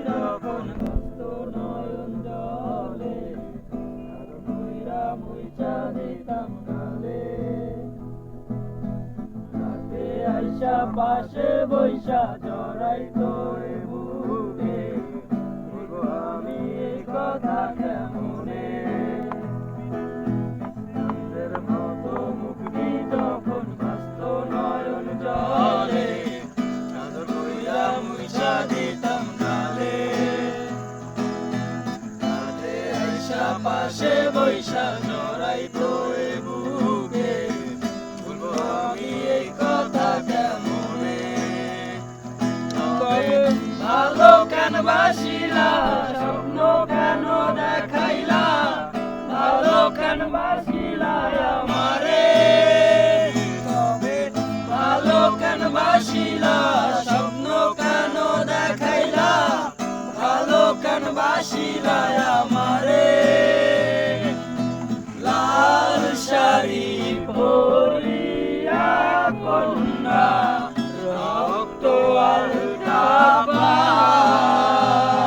যখন মস্ত নয়ন জলে মুইরা মুইচা দিতাম গালে রাতে আইসা পাশে বৈশা জড়াইতো এ বুকে বলবো আমি এই কথা কেমনে চাঁদের মতো মুক্তি যখন মস্ত নয়ন জলে চাদর মুইরা মুইচা দিতাম গালে রাতে আইসা পাশে বৈশা জড়াইতো এ বুকে বলবো আমি এই কথা কেমনে ভালো কেন বাসিলা স্বপ্ন কেন দেখাইলা ভালো কেন বাসিলা আমারে তবে ভালো কেন বাসিলা স্বপ্ন কেন দেখাইলা ভালো কেন বাসিলা আমারে লাল শাড়ি পরিয়া কন্যা রক্ত আলতা পায়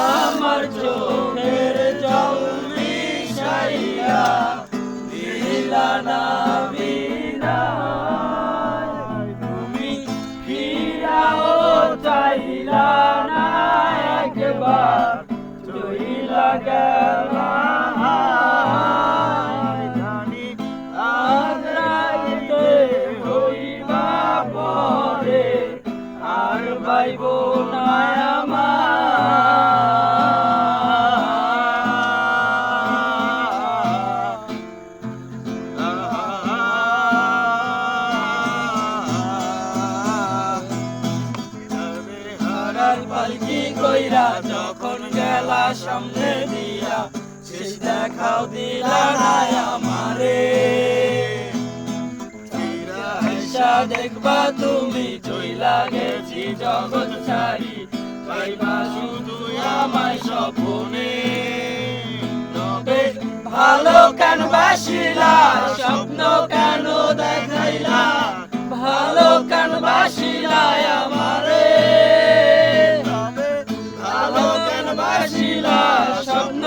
আমার চোখের জল মিশাইয়া দিলা না বিদায় তুমি ফিরাও চাইলা না একবার চইলা গেলা জানি আজ রাইতে হইবা পরে আর পাইব না আমার পালকি কইরা যখন গেলা সামনে দিয়া শেষ দেখাও দিলা না আমারে ফিরা আইসা দেখবা তুমি চইলা গেছি জগৎ ছাড়ি পাইবা শুধু আমায় স্বপ্নে তবে ভালো কেন বাসিলা স্বপ্ন কেন দেখাইলা ভালো কেন বাসিলা আমারে ভালো কেন বাসিলা স্বপ্ন